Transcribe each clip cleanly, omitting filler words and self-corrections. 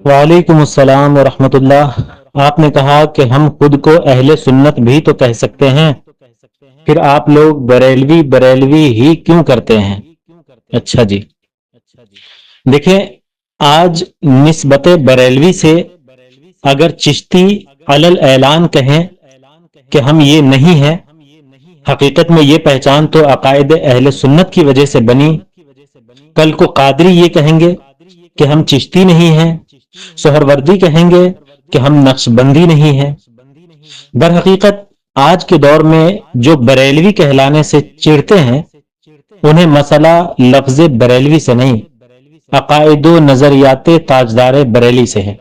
وعلیکم السلام ورحمۃ اللہ۔ آپ نے کہا کہ ہم خود کو اہل سنت بھی تو کہہ سکتے ہیں، پھر آپ لوگ بریلوی بریلوی ہی کیوں کرتے ہیں؟ اچھا جی، دیکھیں، آج نسبت بریلوی سے اگر چشتی علل اعلان کہیں کہ ہم یہ نہیں ہیں، حقیقت میں یہ پہچان تو عقائد اہل سنت کی وجہ سے بنی۔ کل کو قادری یہ کہیں گے کہ ہم چشتی نہیں ہیں، سہروردی کہیں گے کہ ہم نقش بندی نہیں ہیں۔ در حقیقت آج کے دور میں جو بریلوی کہلانے سے چڑھتے ہیں، انہیں مسئلہ لفظ بریلوی سے نہیں، عقائد و نظریات تاجدار بریلی سے ہے۔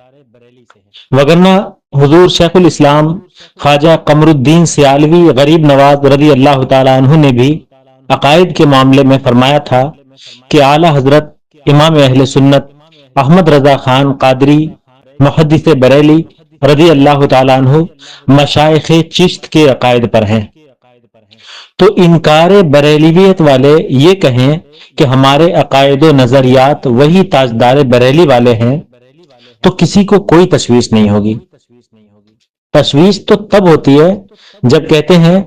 وگرنہ حضور شیخ الاسلام خواجہ قمر الدین سیالوی غریب نواز رضی اللہ تعالیٰ عنہ نے بھی عقائد کے معاملے میں فرمایا تھا کہ اعلی حضرت امام اہل سنت احمد رضا خان قادری محدث بریلی رضی اللہ تعالیٰ عنہ مشائخ چشت کے عقائد پر ہیں۔ تو انکار بریلیویت والے یہ کہیں کہ ہمارے عقائد و نظریات وہی تاجدار بریلی والے ہیں، تو کسی کو کوئی تشویش نہیں ہوگی۔ تشویش تو تب ہوتی ہے جب کہتے ہیں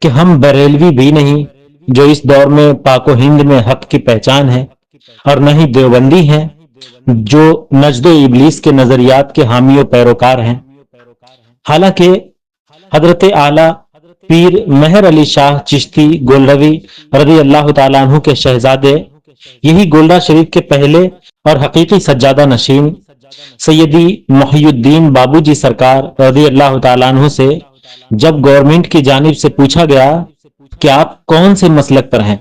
کہ ہم بریلوی بھی نہیں، جو اس دور میں پاک و ہند میں حق کی پہچان ہے، اور نہ ہی دیوبندی ہیں، جو نجد و ابلیس کے نظریات کے حامی و پیروکار ہیں۔ حالانکہ حضرت اعلی پیر مہر علی شاہ چشتی گولروی رضی اللہ تعالیٰ عنہ کے شہزادے، یہی گولڈا شریف کے پہلے اور حقیقی سجادہ نشین سیدی محی الدین بابو جی سرکار رضی اللہ تعالیٰ عنہ سے جب گورنمنٹ کی جانب سے پوچھا گیا کہ آپ کون سے مسلک پر ہیں،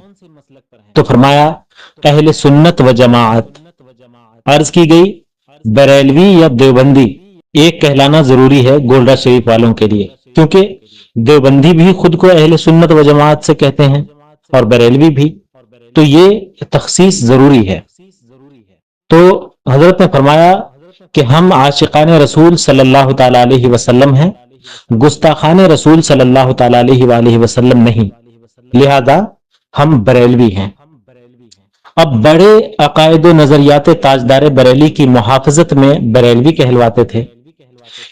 تو فرمایا اہل سنت و جماعت۔ عرض کی گئی بریلوی یا دیوبندی ایک کہلانا ضروری ہے گولڈا شریف والوں کے لیے، کیونکہ دیوبندی بھی خود کو اہل سنت و جماعت سے کہتے ہیں اور بریلوی بھی، تو یہ تخصیص ضروری ہے۔ تو حضرت نے فرمایا کہ ہم عاشقان رسول صلی اللہ تعالیٰ علیہ وسلم ہیں، گستاخان رسول صلی اللہ تعالیٰ علیہ وآلہ وسلم نہیں، لہذا ہم بریلوی ہیں۔ اب بڑے عقائد و نظریات تاجدار بریلی کی محافظت میں بریلوی کہلواتے تھے،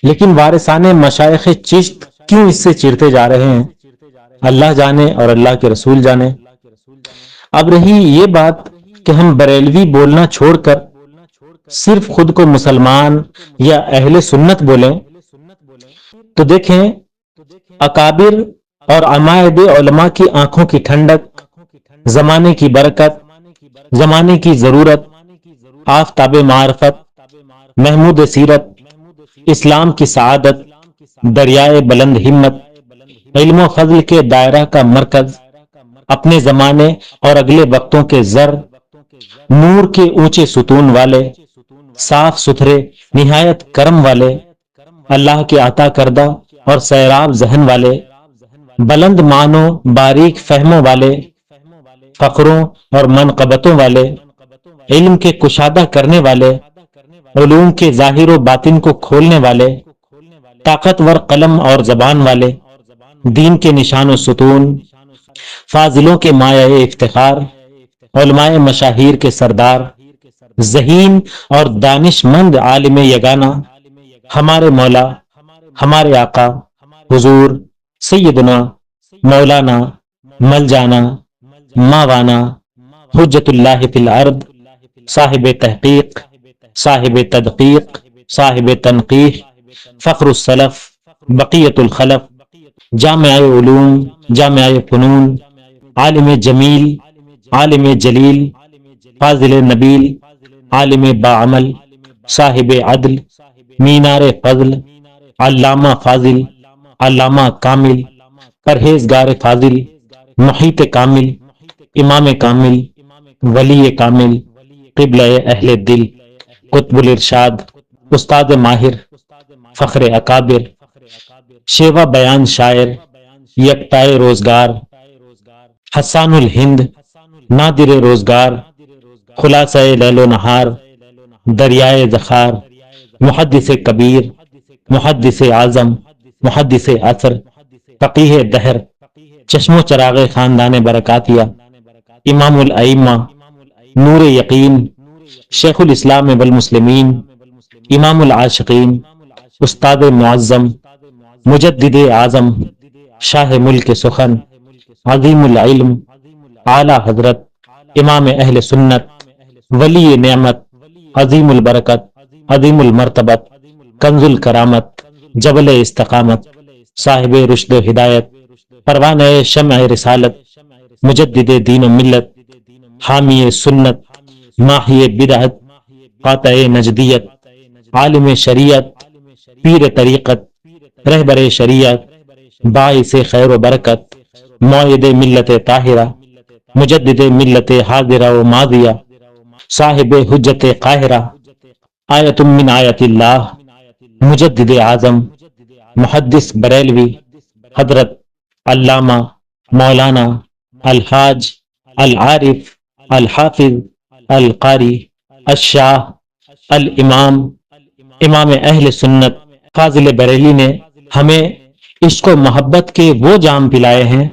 لیکن وارثان مشائخ چشت کیوں اس سے چڑھتے جا رہے ہیں، اللہ جانے اور اللہ کے رسول جانے۔ اب رہی یہ بات کہ ہم بریلوی بولنا چھوڑ کر صرف خود کو مسلمان یا اہل سنت بولیں، تو دیکھیں اکابر اور عمائد علماء کی آنکھوں کی ٹھنڈک، زمانے کی برکت، زمانے کی ضرورت، آفتاب معرفت، محمود سیرت، اسلام کی سعادت، دریائے بلند ہمت، علم و فضل کے دائرہ کا مرکز، اپنے زمانے اور اگلے وقتوں کے زر، نور کے اونچے ستون والے، صاف ستھرے نہایت کرم والے، اللہ کے عطا کردہ اور سیراب ذہن والے، بلند معنوں باریک فہموں والے، فخروں اور منقبتوں والے، علم کے کشادہ کرنے والے، علوم کے ظاہر و باطن کو کھولنے والے، طاقتور قلم اور زبان والے، دین کے نشان و ستون، فاضلوں کے مایہ افتخار، علماء مشاہیر کے سردار، ذہین اور دانش مند عالم یگانہ، ہمارے مولا، ہمارے آقا حضور سیدنا مولانا ملجانا ماوانا حجت اللہ فی الارض، صاحب تحقیق، صاحب تدقیق، صاحب تنقیح، فخر السلف، بقیت الخلف، جامع علوم، جامع فنون، عالم جمیل، عالم جلیل، فاضل نبیل، عالم باعمل، صاحب عدل، مینار فضل، علامہ فاضل، علامہ کامل، پرہیزگار فاضل، محیط کامل، امام کامل، ولی کامل، قبلہ اہل دل، قطب الارشاد، استاد ماہر، فخر اکابر، شیوا بیان شاعر، یکتائے روزگار، حسان الہند، نادر روزگار، خلاصہ لیل و نہار، دریائے ذخار، محدث کبیر، محدث اعظم، محدث عصر، فقیہ دہر، چشم و چراغ خاندان برکاتیہ، امام الائمہ، نور یقین، شیخ الاسلام والمسلمین، امام العاشقین، استاد معظم، مجدد اعظم، شاہ ملک سخن، عظیم العلم، اعلی حضرت امام اہل سنت، ولی نعمت، عظیم البرکت، عظیم المرتبت، کنز الکرامت، جبل استقامت، صاحب رشد و ہدایت، پروانہ شمع رسالت، مجدد دین و ملت، حامی سنت، ماحی بدعت، قاطع نجدیت، عالم شریعت، پیر طریقت، رہبر شریعت، باعث خیر و برکت، معید ملت طاہرہ، مجدد ملت حاضرہ و ماضیہ، صاحب حجت قاہرہ، آیت من آیت اللہ، مجدد اعظم، محدث بریلوی، حضرت علامہ مولانا الحاج العارف الحافظ القاری الشاہ الامام امام اہل سنت فاضل بریلی نے ہمیں عشق و محبت کے وہ جام پلائے ہیں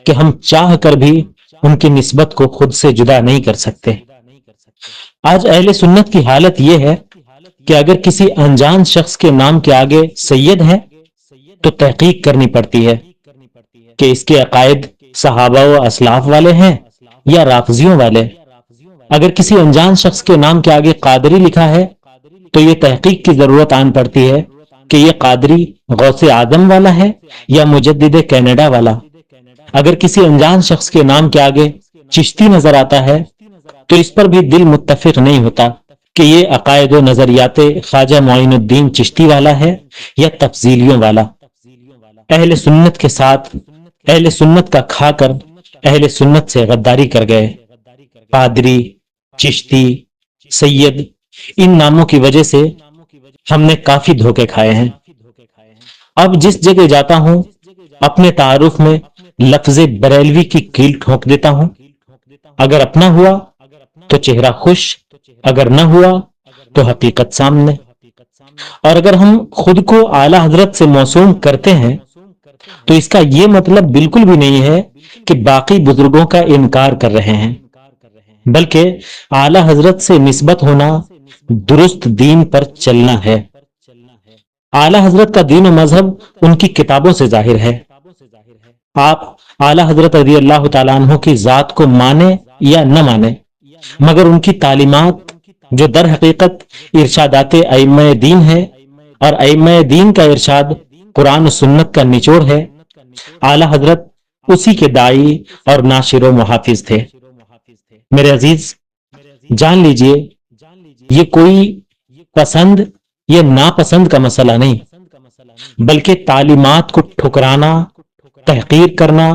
کہ ہم چاہ کر بھی ان کی نسبت کو خود سے جدا نہیں کر سکتے۔ آج اہل سنت کی حالت یہ ہے کہ اگر کسی انجان شخص کے نام کے آگے سید ہے تو تحقیق کرنی پڑتی ہے کہ اس کے عقائد صحابہ و اسلاف والے ہیں یا رافضیوں والے۔ اگر کسی انجان شخص کے نام کے آگے قادری لکھا ہے تو یہ تحقیق کی ضرورت آن پڑتی ہے کہ یہ قادری غوث اعظم والا ہے یا مجدد کینیڈا والا۔ اگر کسی انجان شخص کے نام کے آگے چشتی نظر آتا ہے تو اس پر بھی دل متفق نہیں ہوتا کہ یہ عقائد و نظریات خواجہ معین الدین چشتی والا ہے یا تفضیلیوں والا۔ اہل سنت کے ساتھ اہل سنت کا کھا کر اہل سنت سے غداری کر گئے۔ پادری، چشتی، سید، ان ناموں کی وجہ سے ہم نے کافی دھوکے کھائے ہیں۔ اب جس جگہ جاتا ہوں اپنے تعارف میں لفظ بریلوی کی کیل ٹھونک دیتا ہوں۔ اگر اپنا ہوا تو چہرہ خوش، اگر نہ ہوا تو حقیقت سامنے۔ اور اگر ہم خود کو اعلی حضرت سے موسوم کرتے ہیں تو اس کا یہ مطلب بالکل بھی نہیں ہے کہ باقی بزرگوں کا انکار کر رہے ہیں، بلکہ اعلی حضرت سے نسبت ہونا درست دین پر چلنا ہے۔ اعلی حضرت کا دین و مذہب ان کی کتابوں سے ظاہر ہے۔ آپ اعلی حضرت رضی اللہ تعالیٰ عنہ کی ذات کو مانیں یا نہ مانیں، مگر ان کی تعلیمات جو در حقیقت ارشادات ائمہ دین ہے اور ائمہ دین کا ارشاد قرآن و سنت کا نچوڑ ہے، اعلی حضرت اسی کے داعی اور ناشر و محافظ تھے۔ میرے عزیز، جان لیجئے یہ کوئی پسند یا ناپسند کا مسئلہ نہیں، بلکہ تعلیمات کو ٹھکرانا، تحقیر کرنا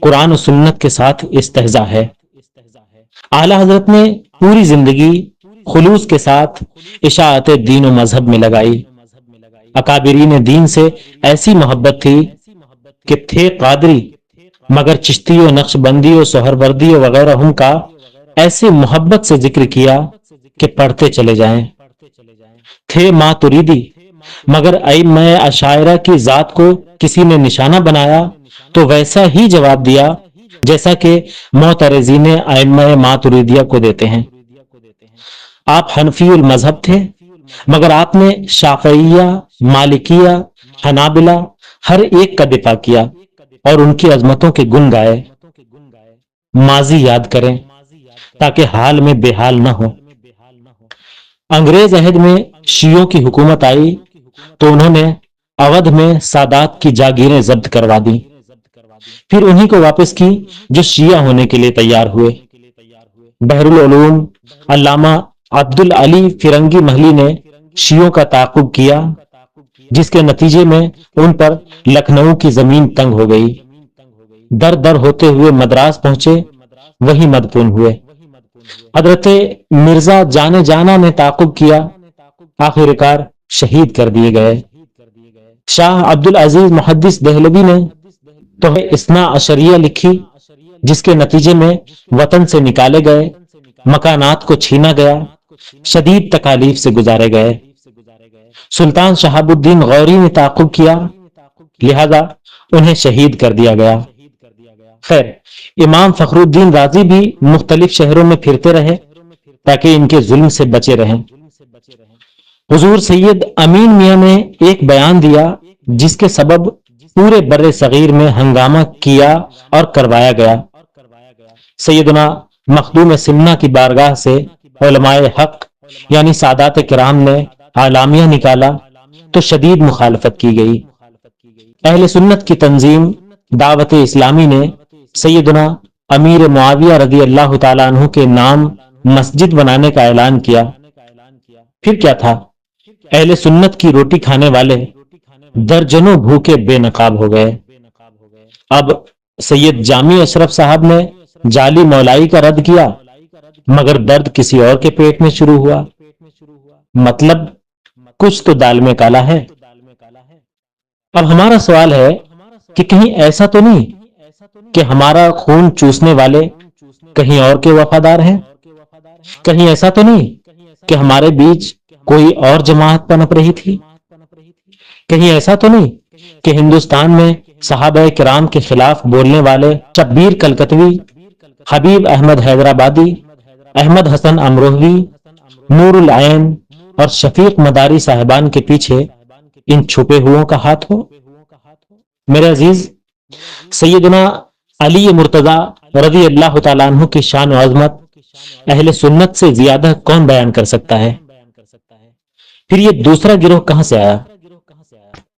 قرآن و سنت کے ساتھ استہزاء ہے۔ اعلی حضرت نے پوری زندگی خلوص کے ساتھ اشاعت دین و مذہب میں لگائی۔ اکابرین دین سے ایسی محبت تھی کہ تھے قادری مگر چشتی و نقش بندی و سہروردی وغیرہ ہم کا ایسے محبت سے ذکر کیا کہ پڑھتے چلے جائیں۔ تھے ماتریدی مگر ائمہ اشاعرہ کی ذات کو کسی نے نشانہ بنایا تو ویسا ہی جواب دیا جیسا کہ معترضین ائمہ ماتریدیہ کو دیتے ہیں۔ آپ حنفی المذہب تھے مگر آپ نے شافعیہ، مالکیہ، حنابلہ ہر ایک کا دفاع کیا اور ان کی عظمتوں کے گن گائے۔ ماضی یاد کریں تاکہ حال میں بے حال نہ ہو۔ انگریز عہد میں شیعوں کی حکومت آئی تو انہوں نے اودھ میں سادات کی جاگیریں ضبط کروا دی، پھر انہی کو واپس کی جو شیعہ ہونے کے لیے تیار ہوئے۔ بحر العلوم علامہ عبدالعلی فرنگی محلی نے شیعوں کا تعاقب کیا، جس کے نتیجے میں ان پر لکھنؤ کی زمین تنگ ہو گئی۔ در در ہوتے ہوئے مدراس پہنچے، وہی مدفون ہوئے۔ حضرت مرزا جانے جانا نے تعاقب کیا، آخر کار شہید کر دیے گئے۔ شاہ عبدالعزیز محدث دہلوی نے تو اثنا عشریہ لکھی، جس کے نتیجے میں وطن سے نکالے گئے، مکانات کو چھینا گیا، شدید تکالیف سے گزارے گئے۔ سلطان شہاب الدین غوری نے تعاقب کیا، لہذا انہیں شہید کر دیا گیا۔ خیر، امام فخر الدین رازی بھی مختلف شہروں میں پھرتے رہے تاکہ ان کے ظلم سے بچے رہیں۔ حضور سید امین میاں نے ایک بیان دیا جس کے سبب پورے بر صغیر میں ہنگامہ کیا اور کروایا گیا۔ سیدنا مخدوم سمنا کی بارگاہ سے علماء حق یعنی سادات کرام نے اعلامیہ نکالا تو شدید مخالفت کی گئی۔ اہل سنت کی تنظیم دعوت اسلامی نے سیدنا امیر معاویہ رضی اللہ تعالیٰ عنہ کے نام مسجد بنانے کا اعلان کیا۔ پھر کیا تھا، اہل سنت کی روٹی کھانے والے درجنوں بھوکے بے نقاب ہو گئے۔ اب سید جامی اشرف صاحب نے جعلی مولائی کا رد کیا، مگر درد کسی اور کے پیٹ میں شروع ہوا۔ مطلب کچھ تو دال میں کالا ہے۔ اب ہمارا سوال ہے کہ کہیں ایسا تو نہیں کہ ہمارا خون چوسنے والے کہیں اور کے وفادار ہیں؟ کہیں ایسا تو نہیں کہ ہمارے بیچ کوئی اور جماعت پنپ رہی تھی؟ کہیں ایسا تو نہیں کہ ہندوستان میں صحابہ کرام کے خلاف بولنے والے شبیر کلکتوی، حبیب احمد حیدرآبادی، احمد حسن امروہوی، نور العین اور شفیق مداری صاحبان کے پیچھے ان چھپے ہوئوں کا ہاتھ ہو؟ میرے عزیز، سیدنا علی مرتضیٰ رضی اللہ تعالیٰ عنہ کی شان و عظمت اہل سنت سے زیادہ کون بیان کر سکتا ہے؟ پھر یہ دوسرا گروہ کہاں سے آیا؟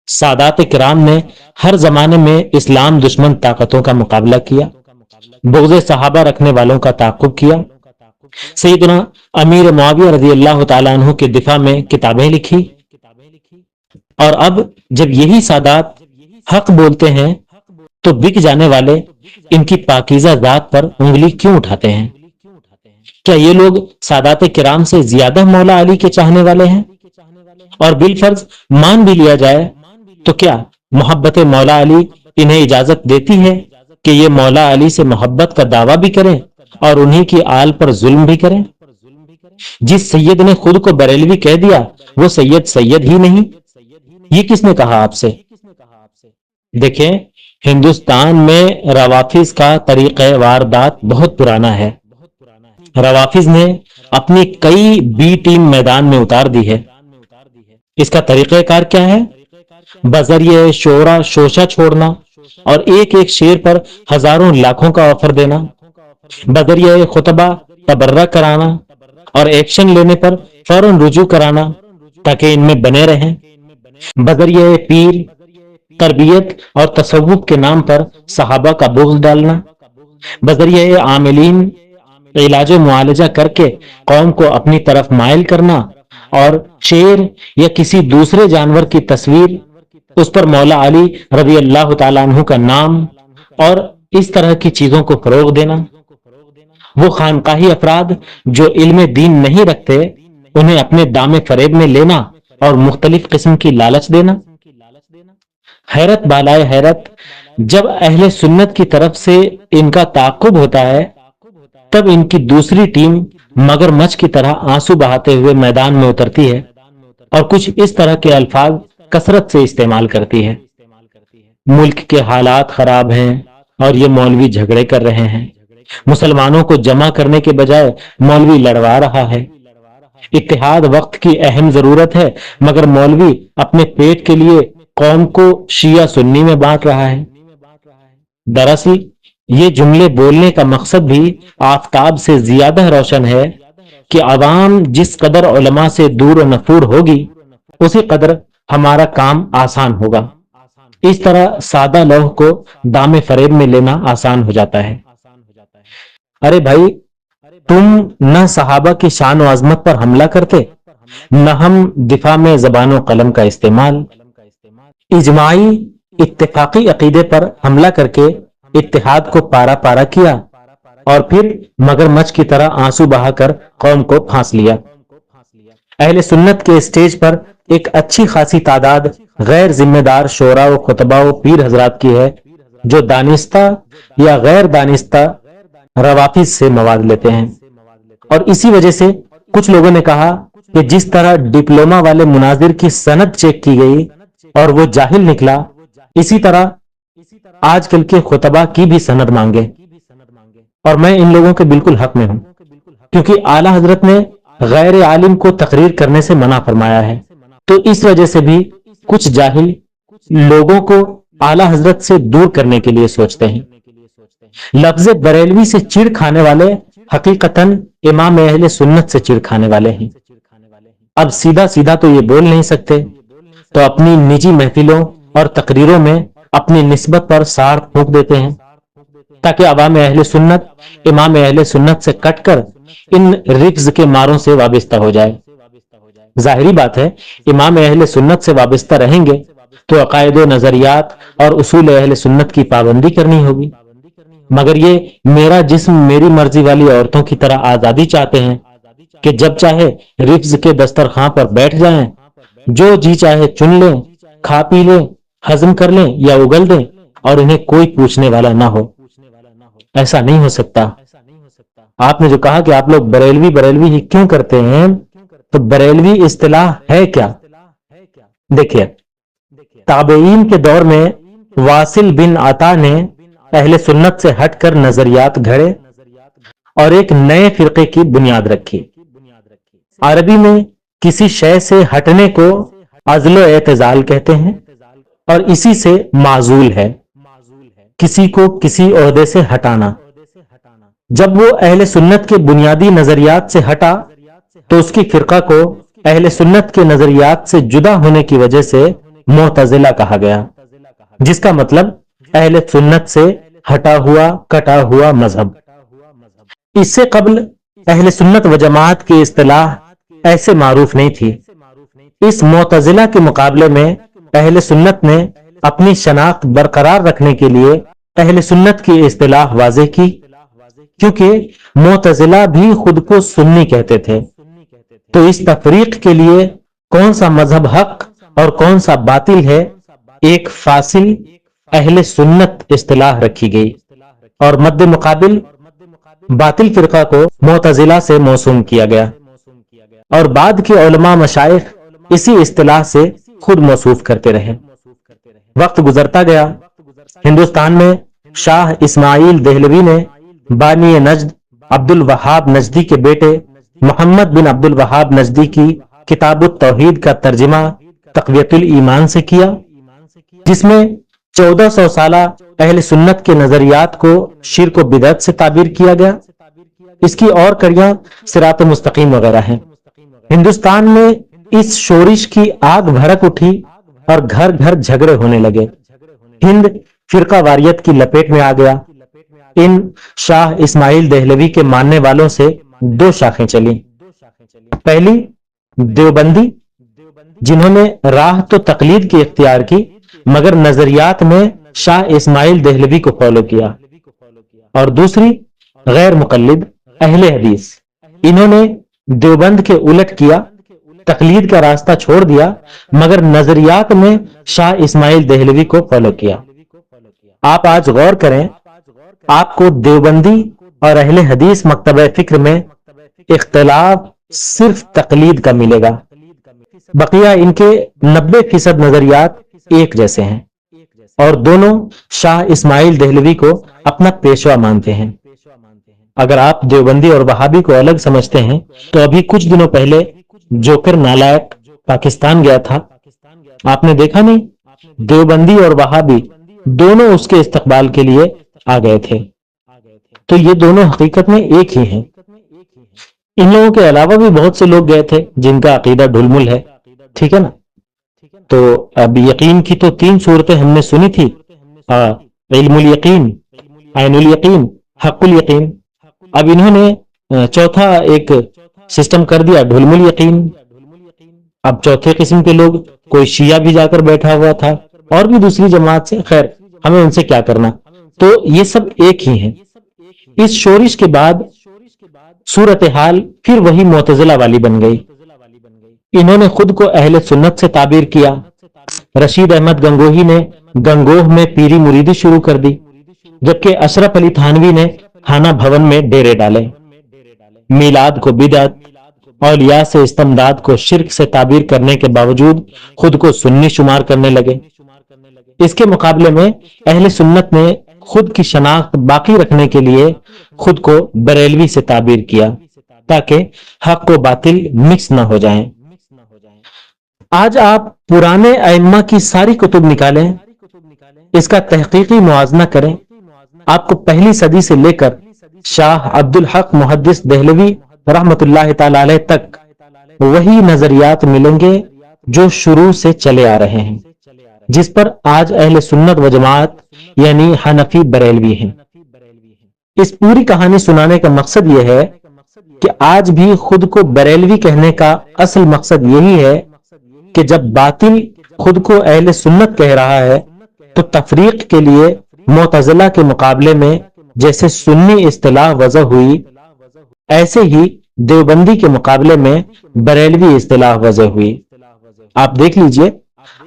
سادات کرام نے ہر زمانے میں اسلام دشمن طاقتوں کا مقابلہ کیا، بغض صحابہ رکھنے والوں کا تعاقب کیا، سیدنا امیر معاویہ رضی اللہ تعالیٰ عنہ کے دفاع میں کتابیں لکھی، اور اب جب یہی سادات حق بولتے ہیں تو بک جانے والے ان کی پاکیزہ ذات پر انگلی کیوں اٹھاتے ہیں؟ کیا یہ لوگ سادات کرام سے زیادہ مولا علی کے چاہنے والے ہیں؟ اور بالفرض مان بھی لیا جائے تو کیا محبت مولا علی انہیں اجازت دیتی ہے کہ یہ مولا علی سے محبت کا دعویٰ بھی کریں اور انہی کی آل پر ظلم بھی کریں؟ جس سید نے خود کو بریلوی کہہ دیا وہ سید سید ہی نہیں، یہ کس نے کہا آپ سے؟ دیکھیں، ہندوستان میں روافظ کا طریقہ واردات بہت پرانا ہے۔ روافظ نے اپنی کئی بی ٹیم میدان میں اتار دی ہے۔ اس کا طریقہ کار کیا ہے؟ بذریعہ شعرا شوشہ چھوڑنا اور ایک ایک شعر پر ہزاروں لاکھوں کا آفر دینا، بذریعہ خطبہ تبرہ کرانا اور ایکشن لینے پر فوراً رجوع کرانا تاکہ ان میں بنے رہیں، بذریعہ پیر تربیت اور تصوف کے نام پر صحابہ کا بغض ڈالنا، بذریعہ عاملین علاج و معالجہ کر کے قوم کو اپنی طرف مائل کرنا اور شیر یا کسی دوسرے جانور کی تصویر، اس پر مولا علی رضی اللہ تعالیٰ عنہ کا نام اور اس طرح کی چیزوں کو فروغ دینا۔ وہ خانقاہی افراد جو علم دین نہیں رکھتے انہیں اپنے دام فریب میں لینا اور مختلف قسم کی لالچ دینا۔ حیرت بالائے حیرت، جب اہل سنت کی طرف سے ان کا تعاقب ہوتا ہے تب ان کی دوسری ٹیم مگر مچھ کی طرح آنسو بہاتے ہوئے میدان میں اترتی ہے اور کچھ اس طرح کے الفاظ کثرت سے استعمال کرتی ہے۔ ملک کے حالات خراب ہیں اور یہ مولوی جھگڑے کر رہے ہیں، مسلمانوں کو جمع کرنے کے بجائے مولوی لڑوا رہا ہے، اتحاد وقت کی اہم ضرورت ہے مگر مولوی اپنے پیٹ کے لیے قوم کو شیعہ سنی میں بانٹ رہا ہے۔ دراصل یہ جملے بولنے کا مقصد بھی آفتاب سے زیادہ روشن ہے کہ عوام جس قدر علماء سے دور و نفور ہوگی اسی قدر ہمارا کام آسان ہوگا۔ اس طرح سادہ لوح کو دام فریب میں لینا آسان ہو جاتا ہے۔ ارے بھائی، تم نہ صحابہ کی شان و عظمت پر حملہ کرتے، نہ ہم دفاع میں زبان و قلم کا استعمال، اجماعی اتفاقی عقیدے پر حملہ کر کے اتحاد کو پارا پارا کیا اور پھر مگر مچھ کی طرح آنسو بہا کر قوم کو پھانس لیا۔ اہل سنت کے اسٹیج پر ایک اچھی خاصی تعداد غیر ذمہ دار شعراء و خطبہ و پیر حضرات کی ہے جو دانستہ یا غیر دانستہ روافظ سے مواد لیتے ہیں، اور اسی وجہ سے کچھ لوگوں نے کہا کہ جس طرح ڈپلومہ والے مناظر کی سند چیک کی گئی اور وہ جاہل نکلا، اسی طرح آج کل کے خطبہ کی بھی سند مانگے، اور میں ان لوگوں کے بالکل حق میں ہوں، کیونکہ اعلیٰ حضرت نے غیر عالم کو تقریر کرنے سے منع فرمایا ہے۔ تو اس وجہ سے بھی کچھ جاہل لوگوں کو اعلی حضرت سے دور کرنے کے لیے سوچتے ہیں. لفظ بریلوی سے چڑ کھانے والے حقیقتاً امام اہل سنت سے چڑ کھانے والے ہیں. اب سیدھا سیدھا تو یہ بول نہیں سکتے، تو اپنی نجی محفلوں اور تقریروں میں اپنی نسبت پر ساڑ پھونک دیتے ہیں تاکہ عوام اہل سنت امام اہل سنت سے کٹ کر ان رکز کے ماروں سے وابستہ ہو جائے. ظاہری بات ہے امام اہل سنت سے وابستہ رہیں گے تو عقائد و نظریات اور اصول اہل سنت کی پابندی کرنی ہوگی، مگر یہ میرا جسم میری مرضی والی عورتوں کی طرح آزادی چاہتے ہیں کہ جب چاہے رکز کے دسترخوان پر بیٹھ جائیں، جو جی چاہے چن لیں، کھا پی لیں، ہضم کر لیں یا اگل دیں، اور انہیں کوئی پوچھنے والا نہ ہو. ایسا نہیں ہو سکتا. آپ نے جو کہا کہ آپ لوگ بریلوی بریلوی ہی کیوں کرتے ہیں، تو بریلوی اصطلاح ہے کیا؟ دیکھیے، تابعین کے دور میں واصل بن عطا نے اہل سنت سے ہٹ کر نظریات گھڑے اور ایک نئے فرقے کی بنیاد رکھی. عربی میں کسی شے سے ہٹنے کو عزل و اعتزال کہتے ہیں، اور اسی سے معزول ہے کسی کو کسی عہدے سے ہٹانا. جب وہ اہل سنت کے بنیادی نظریات سے ہٹا تو اس کی فرقہ کو اہل سنت کے نظریات سے جدا ہونے کی وجہ سے معتزلہ کہا گیا، جس کا مطلب اہل سنت سے ہٹا ہوا کٹا ہوا مذہب. اس سے قبل اہل سنت و جماعت کی اصطلاح ایسے معروف نہیں تھی. اس معتزلہ کے مقابلے میں اہل سنت نے اپنی شناخت برقرار رکھنے کے لیے اہل سنت کی اصطلاح واضح کی، کیونکہ معتزلہ بھی خود کو سنی کہتے تھے. تو اس تفریق کے لیے کون سا مذہب حق اور کون سا باطل ہے، ایک فاصل اہل سنت اصطلاح رکھی گئی، اور مد مقابل باطل فرقہ کو معتزلہ سے موسوم کیا گیا، اور بعد کے علماء مشائخ اسی اصطلاح سے خود موصوف کرتے رہے. وقت گزرتا گیا. ہندوستان میں شاہ اسماعیل دہلوی نے بانی نجد عبد الوہاب نجدی کے بیٹے محمد بن عبد الوہاب نجدی کی کتاب التوحید کا ترجمہ تقویت الایمان سے کیا، جس میں 1400 سالہ اہل سنت کے نظریات کو شرک و بدعت سے تعبیر کیا گیا. اس کی اور کڑیاں صراط مستقیم وغیرہ ہیں. ہندوستان میں اس شورش کی آگ بھڑک اٹھی اور گھر گھر جھگڑے ہونے لگے. ہند فرقہ واریت کی لپیٹ میں آ گیا. ان شاہ اسماعیل دہلوی کے ماننے والوں سے دو شاخیں چلیں. پہلی دیوبندی، جنہوں نے راہ تو تقلید کی اختیار کی مگر نظریات میں شاہ اسماعیل دہلوی کو فالو کیا، اور دوسری غیر مقلد اہل حدیث. انہوں نے دیوبند کے الٹ کیا، تقلید کا راستہ چھوڑ دیا مگر نظریات میں شاہ اسماعیل دہلوی کو فالو کیا. آپ آج غور کریں، آپ کو دیوبندی اور اہل حدیث مکتبہ فکر میں اختلاف صرف تقلید کا ملے گا، بقیہ ان کے 90% نظریات ایک جیسے ہیں، اور دونوں شاہ اسماعیل دہلوی کو اپنا پیشوا مانتے ہیں. اگر آپ دیوبندی اور وہابی کو الگ سمجھتے ہیں تو ابھی کچھ دنوں پہلے جوکر نالائق پاکستان گیا تھا، آپ نے دیکھا نہیں؟ دیوبندی اور وہابی دونوں اس کے استقبال کے لیے آ گئے تھے. تو یہ دونوں حقیقت میں ایک ہی ہیں. ان لوگوں کے علاوہ بھی بہت سے لوگ گئے تھے جن کا عقیدہ ڈھلمل ہے، ٹھیک ہے نا؟ تو اب یقین کی تو 3 صورتیں ہم نے سنی تھی، علم الیقین، عین الیقین، حق الیقین. اب انہوں نے چوتھا ایک سسٹم کر دیا، ڈھلمل یقین. اب چوتھے قسم کے لوگ، کوئی شیعہ بھی جا کر بیٹھا ہوا تھا اور بھی دوسری جماعت سے، خیر ہمیں ان سے کیا کرنا. تو یہ سب ایک ہی ہیں. اس شورش کے بعد صورتحال پھر وہی معتزلہ والی بن گئی. انہوں نے خود کو اہل سنت سے تعبیر کیا. رشید احمد گنگوہی نے گنگوہ میں پیری مریدی شروع کر دی، جبکہ اشرف علی تھانوی نے خانہ بھون میں ڈیرے ڈالے. میلاد کو بدعت، اولیاء سے استمداد کو شرک سے تعبیر کرنے کے باوجود خود کو سنی شمار کرنے لگے. اس کے مقابلے میں اہل سنت نے خود کی شناخت باقی رکھنے کے لیے خود کو بریلوی سے تعبیر کیا تاکہ حق و باطل مکس نہ ہو جائیں. آج آپ پرانے ائمہ کی ساری کتب نکالیں، اس کا تحقیقی موازنہ کریں، آپ کو پہلی صدی سے لے کر شاہ عبد الحق محدث دہلوی رحمت اللہ تعالی علیہ تک وہی نظریات ملیں گے جو شروع سے چلے آ رہے ہیں، جس پر آج اہل سنت و جماعت یعنی حنفی بریلوی ہیں۔ اس پوری کہانی سنانے کا مقصد یہ ہے کہ آج بھی خود کو بریلوی کہنے کا اصل مقصد یہی ہے کہ جب باطل خود کو اہل سنت کہہ رہا ہے تو تفریق کے لیے معتزلہ کے مقابلے میں جیسے سنی اصطلاح وضع ہوئی، ایسے ہی دیوبندی کے مقابلے میں بریلوی اصطلاح وضع ہوئی۔ آپ دیکھ لیجئے،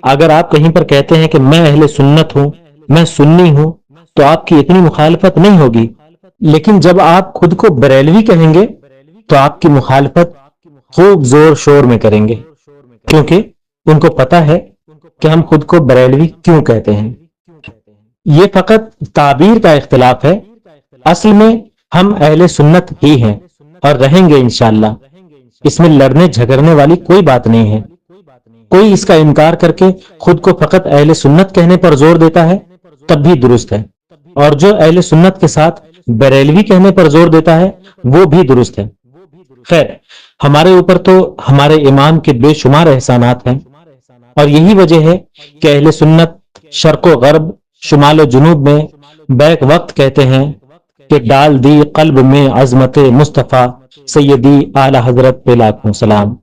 اگر آپ کہیں پر کہتے ہیں کہ میں اہل سنت ہوں، میں سنی ہوں، تو آپ کی اتنی مخالفت نہیں ہوگی، لیکن جب آپ خود کو بریلوی کہیں گے تو آپ کی مخالفت خوب زور شور میں کریں گے، کیونکہ ان کو پتا ہے کہ ہم خود کو بریلوی کیوں کہتے ہیں۔ یہ فقط تعبیر کا اختلاف ہے، اصل میں ہم اہل سنت ہی ہیں اور رہیں گے انشاءاللہ۔ اس میں لڑنے جھگڑنے والی کوئی بات نہیں ہے۔ کوئی اس کا انکار کر کے خود کو فقط اہل سنت کہنے پر زور دیتا ہے تب بھی درست ہے، اور جو اہل سنت کے ساتھ بریلوی کہنے پر زور دیتا ہے وہ بھی درست ہے۔ خیر، ہمارے اوپر تو ہمارے امام کے بے شمار احسانات ہیں، اور یہی وجہ ہے کہ اہل سنت شرق و غرب، شمال و جنوب میں بیک وقت کہتے ہیں کہ ڈال دی قلب میں عظمت مصطفیٰ، سیدی اعلی حضرت پہ لاکھوں سلام۔